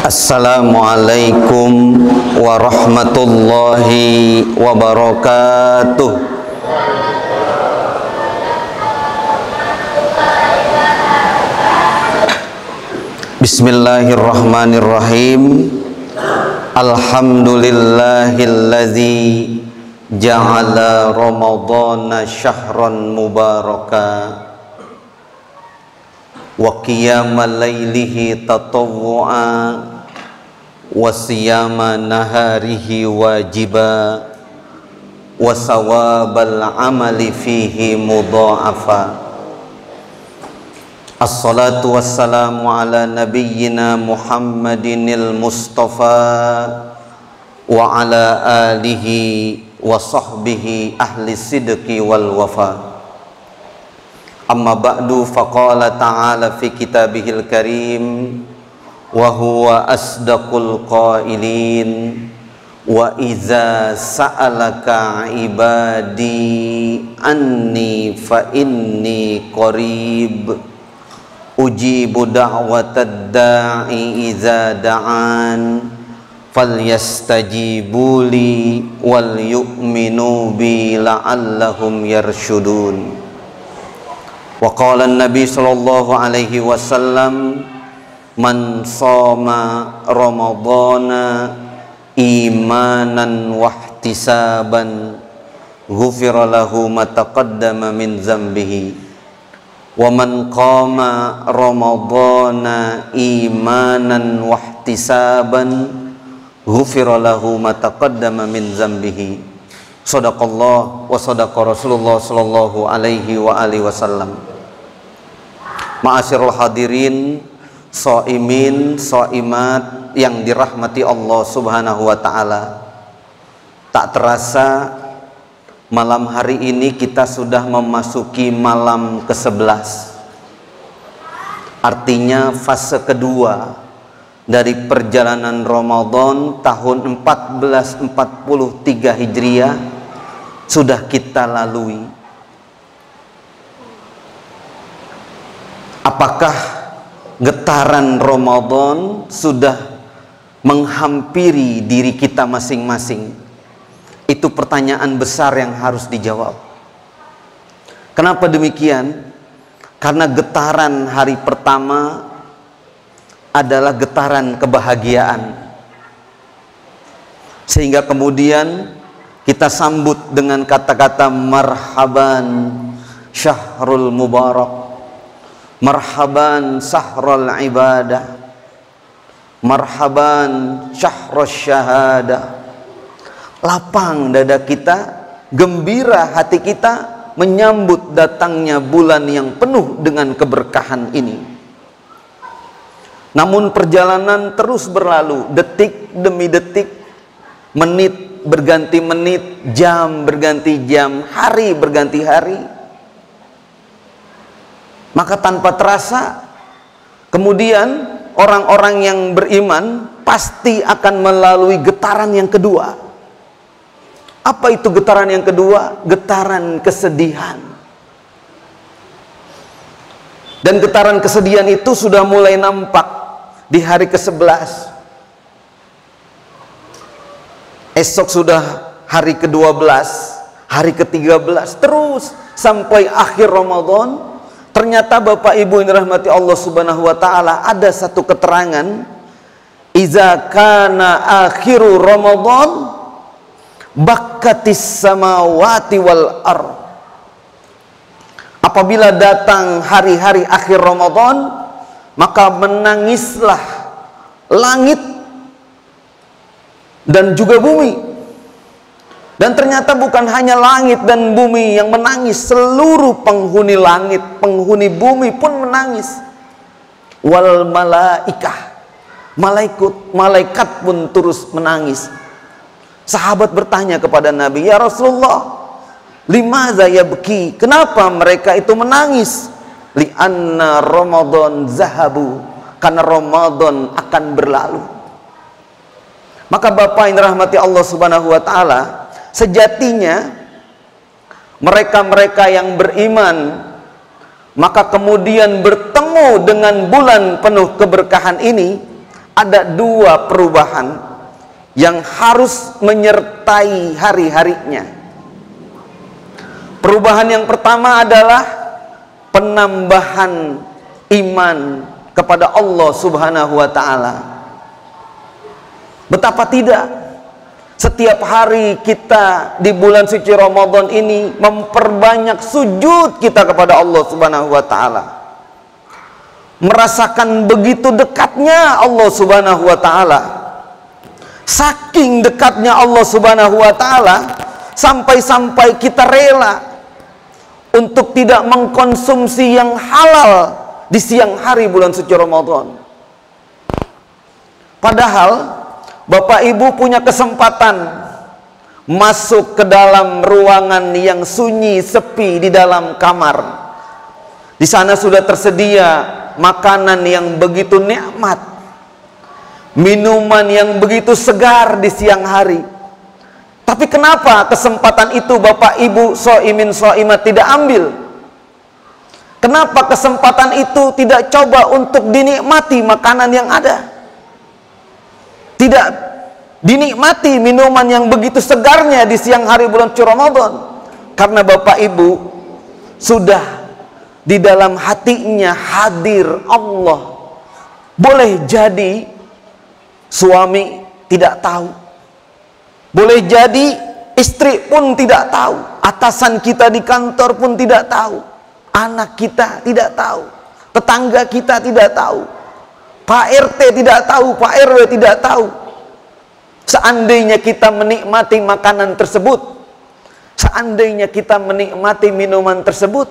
Assalamualaikum warahmatullahi wabarakatuh. Bismillahirrahmanirrahim. Alhamdulillahilladzi ja'ala ramadhana syahran mubaraka wa qiyama laylihi tatawwu'a wa siyama naharihi wajiba wa sawabal amali fihi mudha'afa. Assalatu wassalamu ala nabiyyina Muhammadinil Mustafa wa ala alihi wa sahbihi ahli sidqi wal wafa. Amma ba'du, faqala ta'ala fi kitabihil karim wa huwa asdaqul qailin wa iza sa'alaka ibadi anni fa inni qarib ujibu da'watad da'i iza da'an falyastajibuli wal yu'minu bi la'allahum yarshudun. Wa qala an-nabi sallallahu alaihi wasallam man shoma ramadhana imanan wa ihtisaban ghufira lahu ma taqaddama min dzambihi wa man qama ramadhana imanan wa ihtisaban ghufira lahu ma taqaddama min dzambihi. Shadaqallah wa shadaqa Rasulullah sallallahu alaihi wa alihi wasallam. Ma'asyiral hadirin, shaimin, shaimat yang dirahmati Allah Subhanahu wa taala. Tak terasa malam hari ini kita sudah memasuki malam ke-11. Artinya fase kedua dari perjalanan Ramadan tahun 1443 Hijriah sudah kita lalui. Apakah getaran Ramadan sudah menghampiri diri kita masing-masing? Itu pertanyaan besar yang harus dijawab. Kenapa demikian? Karena getaran hari pertama adalah getaran kebahagiaan, sehingga kemudian kita sambut dengan kata-kata marhaban syahrul mubarak, marhaban sahrul ibadah, marhaban syahrul syahadah. Lapang dada kita, gembira hati kita menyambut datangnya bulan yang penuh dengan keberkahan ini. Namun perjalanan terus berlalu, detik demi detik, menit berganti menit, jam berganti jam, hari berganti hari. Maka tanpa terasa, kemudian orang-orang yang beriman pasti akan melalui getaran yang kedua. Apa itu getaran yang kedua? Getaran kesedihan. Dan getaran kesedihan itu sudah mulai nampak di hari ke-11. Esok sudah hari ke-12, hari ke-13, terus sampai akhir Ramadan. Ternyata Bapak Ibu yang dirahmati Allah Subhanahu wa taala, ada satu keterangan, iza kana akhiru Ramadan bakkatis samawati wal ard. Apabila datang hari-hari akhir Ramadan, maka menangislah langit dan juga bumi. Dan ternyata bukan hanya langit dan bumi yang menangis, seluruh penghuni langit, penghuni bumi pun menangis. Wal malaikah, malaikat pun terus menangis. Sahabat bertanya kepada Nabi, ya Rasulullah, limaza yabki? Kenapa mereka itu menangis? Li'anna Ramadan zahabu, karena Ramadan akan berlalu. Maka Bapak yang dirahmati Allah Subhanahu wa taala, sejatinya mereka-mereka yang beriman maka kemudian bertemu dengan bulan penuh keberkahan ini ada dua perubahan yang harus menyertai hari-harinya. Perubahan yang pertama adalah penambahan iman kepada Allah Subhanahu wa ta'ala. Betapa tidak, setiap hari kita di bulan suci Ramadan ini memperbanyak sujud kita kepada Allah Subhanahu wa ta'ala. Merasakan begitu dekatnya Allah Subhanahu wa ta'ala. Saking dekatnya Allah Subhanahu wa ta'ala, sampai-sampai kita rela untuk tidak mengkonsumsi yang halal di siang hari bulan suci Ramadan. Padahal Bapak Ibu punya kesempatan masuk ke dalam ruangan yang sunyi, sepi di dalam kamar. Di sana sudah tersedia makanan yang begitu nikmat, minuman yang begitu segar di siang hari. Tapi kenapa kesempatan itu Bapak Ibu shaimin shaimat tidak ambil? Kenapa kesempatan itu tidak coba untuk dinikmati makanan yang ada? Tidak dinikmati minuman yang begitu segarnya di siang hari bulan suci Ramadan? Karena Bapak Ibu sudah di dalam hatinya hadir Allah. Boleh jadi suami tidak tahu, boleh jadi istri pun tidak tahu, atasan kita di kantor pun tidak tahu, anak kita tidak tahu, tetangga kita tidak tahu, Pak RT tidak tahu, Pak RW tidak tahu. Seandainya kita menikmati makanan tersebut, seandainya kita menikmati minuman tersebut,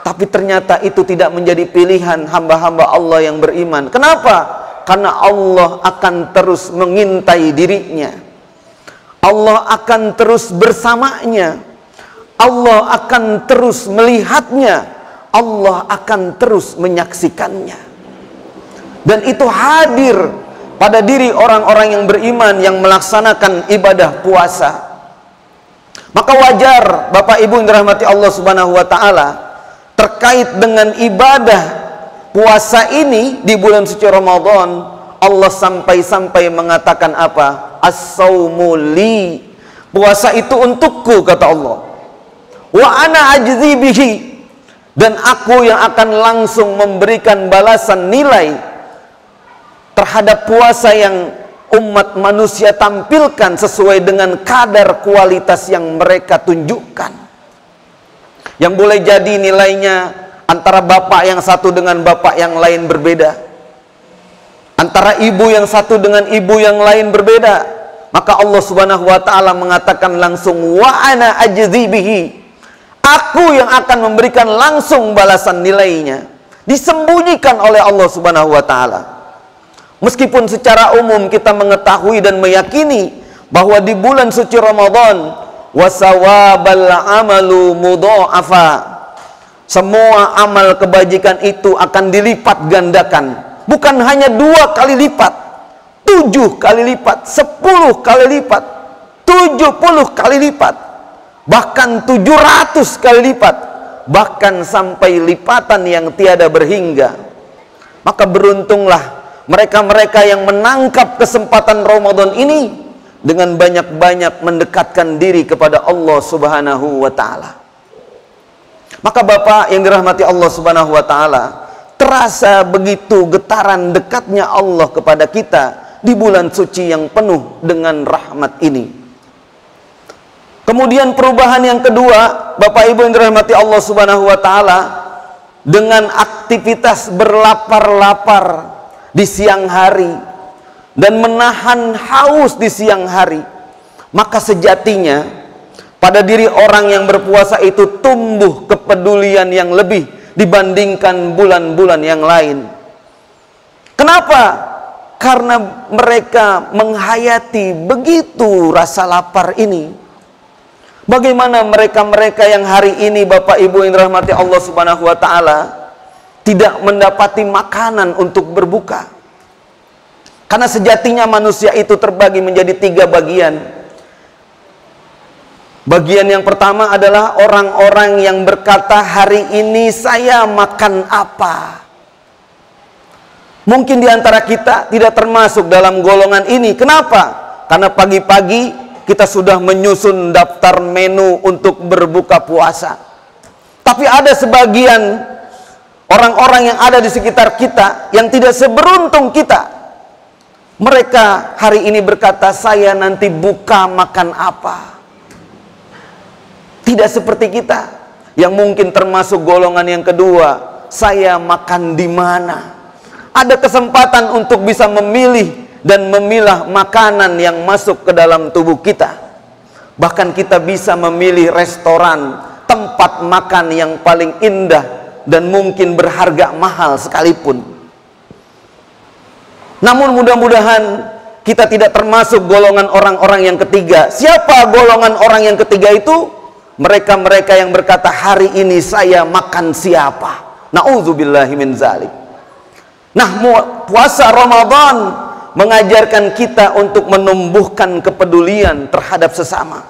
tapi ternyata itu tidak menjadi pilihan hamba-hamba Allah yang beriman. Kenapa? Karena Allah akan terus mengintai dirinya, Allah akan terus bersamanya, Allah akan terus melihatnya, Allah akan terus menyaksikannya. Dan itu hadir pada diri orang-orang yang beriman yang melaksanakan ibadah puasa. Maka wajar Bapak Ibu yang dirahmati Allah Subhanahu wa ta'ala, terkait dengan ibadah puasa ini di bulan suci Ramadan, Allah sampai-sampai mengatakan apa? As-saumu li, puasa itu untukku, kata Allah. Wa ana ajzi bihi, dan aku yang akan langsung memberikan balasan nilai terhadap puasa yang umat manusia tampilkan sesuai dengan kadar kualitas yang mereka tunjukkan. Yang boleh jadi nilainya antara bapak yang satu dengan bapak yang lain berbeda, antara ibu yang satu dengan ibu yang lain berbeda. Maka Allah Subhanahu wa ta'ala mengatakan langsung, wa ana ajzi bihi, aku yang akan memberikan langsung balasan nilainya. Disembunyikan oleh Allah Subhanahu wa ta'ala. Meskipun secara umum kita mengetahui dan meyakini bahwa di bulan suci Ramadan wasawabal amalu mudha'afa, semua amal kebajikan itu akan dilipat gandakan. Bukan hanya 2 kali lipat, 7 kali lipat, 10 kali lipat, 70 kali lipat, bahkan 700 kali lipat, bahkan sampai lipatan yang tiada berhingga. Maka beruntunglah mereka-mereka yang menangkap kesempatan Ramadan ini dengan banyak-banyak mendekatkan diri kepada Allah Subhanahu wa ta'ala. Maka Bapak yang dirahmati Allah Subhanahu wa ta'ala, terasa begitu getaran dekatnya Allah kepada kita di bulan suci yang penuh dengan rahmat ini. Kemudian perubahan yang kedua, Bapak Ibu yang dirahmati Allah Subhanahu wa ta'ala, dengan aktivitas berlapar-lapar di siang hari dan menahan haus di siang hari, maka sejatinya pada diri orang yang berpuasa itu tumbuh kepedulian yang lebih dibandingkan bulan-bulan yang lain. Kenapa? Karena mereka menghayati begitu rasa lapar ini. Bagaimana mereka-mereka yang hari ini Bapak Ibu yang dirahmati Allah Subhanahu wa ta'ala tidak mendapati makanan untuk berbuka? Karena sejatinya manusia itu terbagi menjadi 3 bagian. Bagian yang pertama adalah orang-orang yang berkata, hari ini saya makan apa? Mungkin di antara kita tidak termasuk dalam golongan ini. Kenapa? Karena pagi-pagi kita sudah menyusun daftar menu untuk berbuka puasa. Tapi ada sebagian orang-orang yang ada di sekitar kita yang tidak seberuntung kita. Mereka hari ini berkata, saya nanti buka makan apa. Tidak seperti kita yang mungkin termasuk golongan yang kedua, saya makan di mana. Ada kesempatan untuk bisa memilih dan memilah makanan yang masuk ke dalam tubuh kita. Bahkan kita bisa memilih restoran, tempat makan yang paling indah dan mungkin berharga mahal sekalipun. Namun mudah-mudahan kita tidak termasuk golongan orang-orang yang ketiga. Siapa golongan orang yang ketiga itu? Mereka-mereka yang berkata, hari ini saya makan siapa. Na'udzubillahi min zalik. Nah, puasa Ramadan mengajarkan kita untuk menumbuhkan kepedulian terhadap sesama.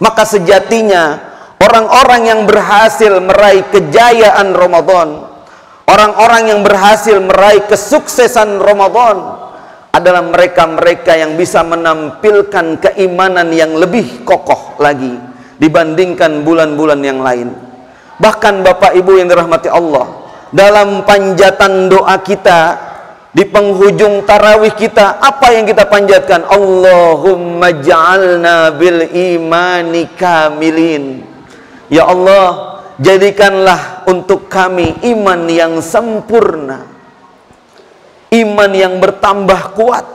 Maka sejatinya orang-orang yang berhasil meraih kejayaan Ramadan, orang-orang yang berhasil meraih kesuksesan Ramadan adalah mereka-mereka yang bisa menampilkan keimanan yang lebih kokoh lagi dibandingkan bulan-bulan yang lain. Bahkan Bapak Ibu yang dirahmati Allah, dalam panjatan doa kita di penghujung tarawih kita, apa yang kita panjatkan? Allahumma ja'alna bil imani kamilin. Ya Allah, jadikanlah untuk kami iman yang sempurna, iman yang bertambah kuat,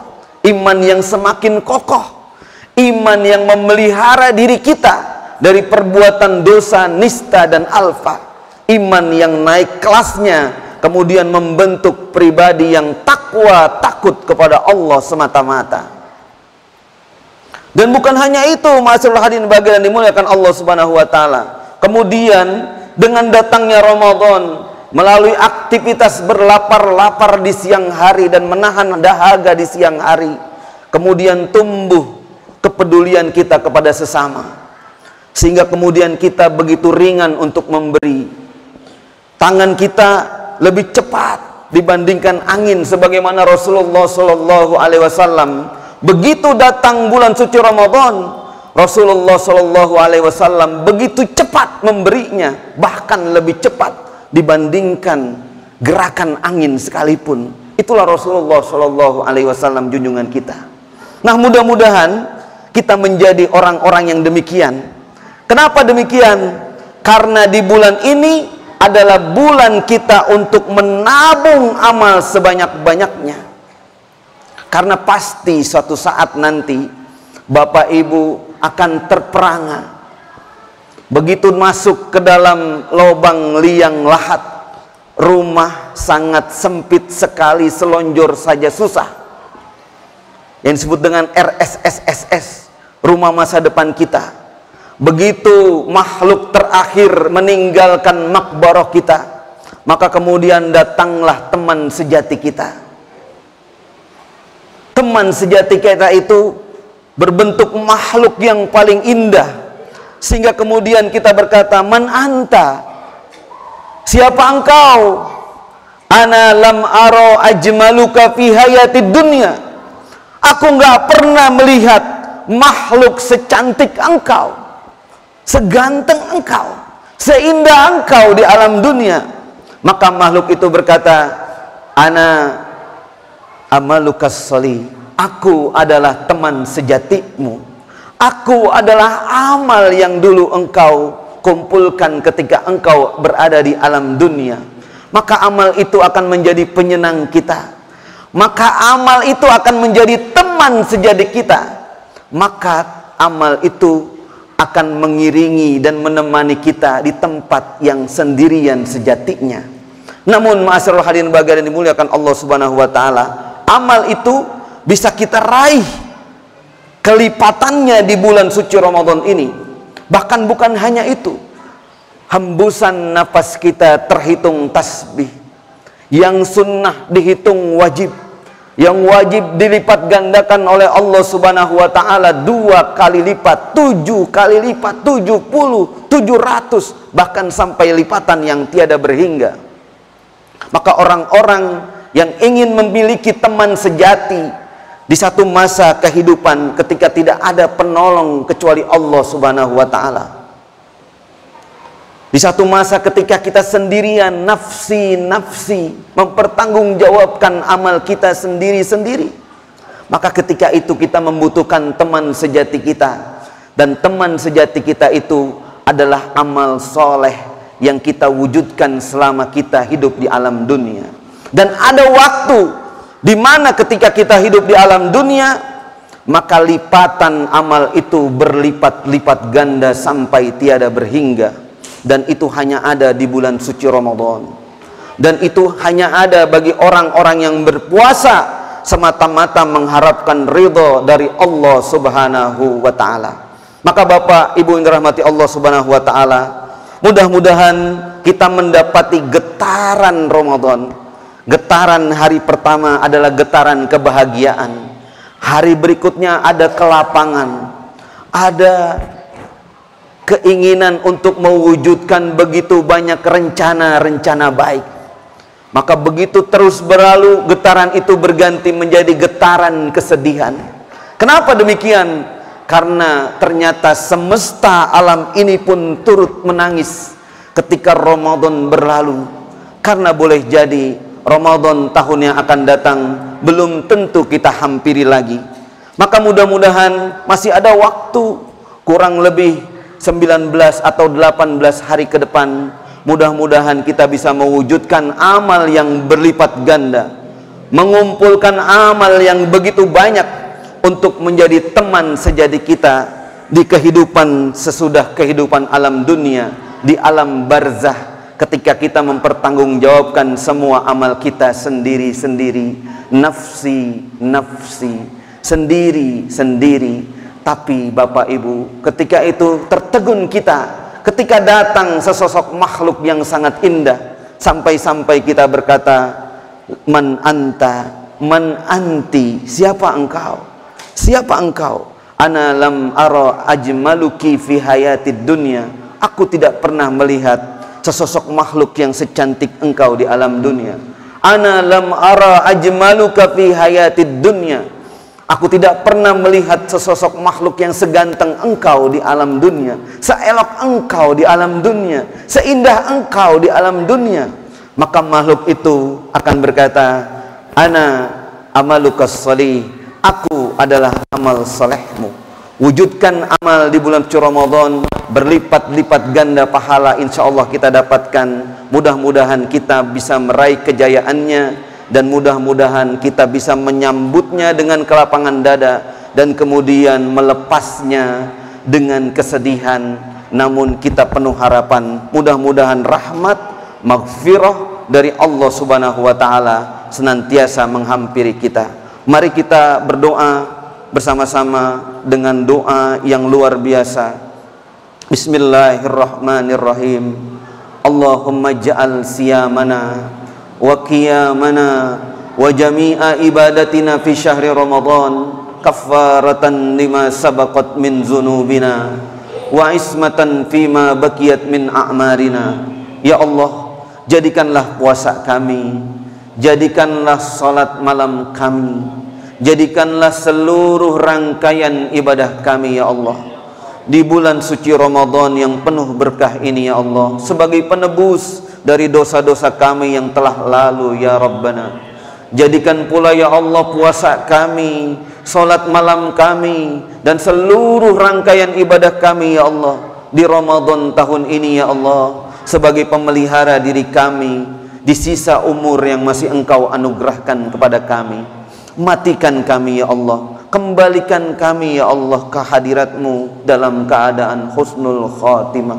iman yang semakin kokoh, iman yang memelihara diri kita dari perbuatan dosa, nista dan alfa, iman yang naik kelasnya, kemudian membentuk pribadi yang takwa, takut kepada Allah semata-mata. Dan bukan hanya itu, ma'asyiral hadirin baginda dimuliakan Allah Subhanahu wa taala. Kemudian dengan datangnya Ramadan, melalui aktivitas berlapar-lapar di siang hari dan menahan dahaga di siang hari, kemudian tumbuh kepedulian kita kepada sesama, sehingga kemudian kita begitu ringan untuk memberi. Tangan kita lebih cepat dibandingkan angin, sebagaimana Rasulullah Shallallahu Alaihi Wasallam begitu datang bulan suci Ramadan, Rasulullah Shallallahu Alaihi Wasallam begitu cepat memberinya, bahkan lebih cepat dibandingkan gerakan angin sekalipun. Itulah Rasulullah Shallallahu Alaihi Wasallam junjungan kita. Nah, mudah-mudahan kita menjadi orang-orang yang demikian. Kenapa demikian? Karena di bulan ini adalah bulan kita untuk menabung amal sebanyak-banyaknya. Karena pasti suatu saat nanti Bapak Ibu akan terperangah. Begitu masuk ke dalam lubang liang lahat, rumah sangat sempit sekali, selonjor saja susah. Yang disebut dengan RSSSS, rumah masa depan kita. Begitu makhluk terakhir meninggalkan makbarah kita, maka kemudian datanglah teman sejati kita. Teman sejati kita itu berbentuk makhluk yang paling indah, sehingga kemudian kita berkata, man anta, siapa engkau? Ana lam aro ajmaluka fi hayatid dunya. Aku nggak pernah melihat makhluk secantik engkau, seganteng engkau, seindah engkau di alam dunia. Maka makhluk itu berkata, ana amalukas sholih, aku adalah teman sejatimu. Aku adalah amal yang dulu engkau kumpulkan ketika engkau berada di alam dunia. Maka amal itu akan menjadi penyenang kita. Maka amal itu akan menjadi teman sejati kita. Maka amal itu akan mengiringi dan menemani kita di tempat yang sendirian sejatinya. Namun ma'asyiral hadirin baginda dimuliakan Allah Subhanahu wa taala, amal itu bisa kita raih kelipatannya di bulan suci Ramadan ini. Bahkan bukan hanya itu, hembusan nafas kita terhitung tasbih, yang sunnah dihitung wajib, yang wajib dilipat gandakan oleh Allah Subhanahu wa taala 2 kali lipat, 7 kali lipat, 70, 700, bahkan sampai lipatan yang tiada berhingga. Maka orang-orang yang ingin memiliki teman sejati di satu masa kehidupan ketika tidak ada penolong kecuali Allah Subhanahu wa Ta'ala. Di satu masa ketika kita sendirian, nafsi mempertanggungjawabkan amal kita sendiri-sendiri, maka ketika itu kita membutuhkan teman sejati kita. Dan teman sejati kita itu adalah amal soleh yang kita wujudkan selama kita hidup di alam dunia. Dan ada waktu di mana ketika kita hidup di alam dunia, maka lipatan amal itu berlipat-lipat ganda sampai tiada berhingga. Dan itu hanya ada di bulan suci Ramadan. Dan itu hanya ada bagi orang-orang yang berpuasa semata-mata mengharapkan ridho dari Allah Subhanahu wa Ta'ala. Maka Bapak Ibu yang dirahmati Allah Subhanahu wa Ta'ala, mudah-mudahan kita mendapati getaran Ramadan. Getaran hari pertama adalah getaran kebahagiaan. Hari berikutnya ada kelapangan, ada keinginan untuk mewujudkan begitu banyak rencana-rencana baik. Maka begitu terus berlalu, getaran itu berganti menjadi getaran kesedihan. Kenapa demikian? Karena ternyata semesta alam ini pun turut menangis ketika Ramadan berlalu. Karena boleh jadi Ramadan tahun yang akan datang belum tentu kita hampiri lagi. Maka mudah-mudahan masih ada waktu, kurang lebih 19 atau 18 hari ke depan, mudah-mudahan kita bisa mewujudkan amal yang berlipat ganda, mengumpulkan amal yang begitu banyak untuk menjadi teman sejati kita di kehidupan sesudah kehidupan alam dunia, di alam barzah, ketika kita mempertanggungjawabkan semua amal kita sendiri-sendiri, nafsi, sendiri-sendiri. Tapi Bapak Ibu, ketika itu tertegun kita, ketika datang sesosok makhluk yang sangat indah, sampai-sampai kita berkata, man anta, man anti, siapa engkau? Siapa engkau? Ana lam ara ajmaluki fi hayatid dunya. Aku tidak pernah melihat sesosok makhluk yang secantik engkau di alam dunia. Ana lam ara ajmaluka fi hayatid dunya. Aku tidak pernah melihat sesosok makhluk yang seganteng engkau di alam dunia, seelok engkau di alam dunia, seindah engkau di alam dunia. Maka makhluk itu akan berkata, ana amalukas sholih, aku adalah amal solehmu. Wujudkan amal di bulan suci Ramadan, berlipat-lipat ganda pahala insya Allah kita dapatkan. Mudah-mudahan kita bisa meraih kejayaannya, dan mudah-mudahan kita bisa menyambutnya dengan kelapangan dada, dan kemudian melepasnya dengan kesedihan. Namun kita penuh harapan, mudah-mudahan rahmat, maghfirah dari Allah Subhanahu wa Ta'ala senantiasa menghampiri kita. Mari kita berdoa bersama-sama dengan doa yang luar biasa. Bismillahirrahmanirrahim. Allahumma ja'al siyamana wa qiyamana wa jami'a ibadatina fi syahri Ramadan kaffaratan lima sabaqat min zunubina wa ismatan fima baqiyat min a'marina. Ya Allah, jadikanlah puasa kami, jadikanlah salat malam kami, jadikanlah seluruh rangkaian ibadah kami ya Allah di bulan suci Ramadan yang penuh berkah ini ya Allah, sebagai penebus dari dosa-dosa kami yang telah lalu ya Rabbana. Jadikan pula ya Allah puasa kami, salat malam kami, dan seluruh rangkaian ibadah kami ya Allah di Ramadan tahun ini ya Allah, sebagai pemelihara diri kami di sisa umur yang masih Engkau anugerahkan kepada kami. Matikan kami ya Allah, kembalikan kami ya Allah ke hadirat-Mu dalam keadaan husnul khatimah.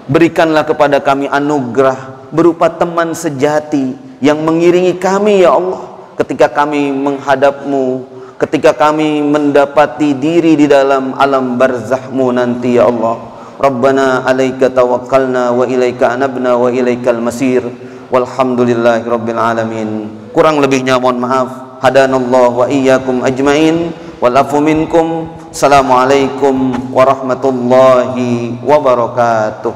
Berikanlah kepada kami anugerah berupa teman sejati yang mengiringi kami ya Allah ketika kami menghadap-Mu, ketika kami mendapati diri di dalam alam barzah-Mu nanti ya Allah. Rabbana alaika tawakkalna wa ilaika anabna wa ilaikal masir. Walhamdulillahi rabbil alamin. Kurang lebihnya mohon maaf. Hadanallahu wa iyyakum ajmain. Wal afu minkum. Assalamualaikum warahmatullahi wabarakatuh.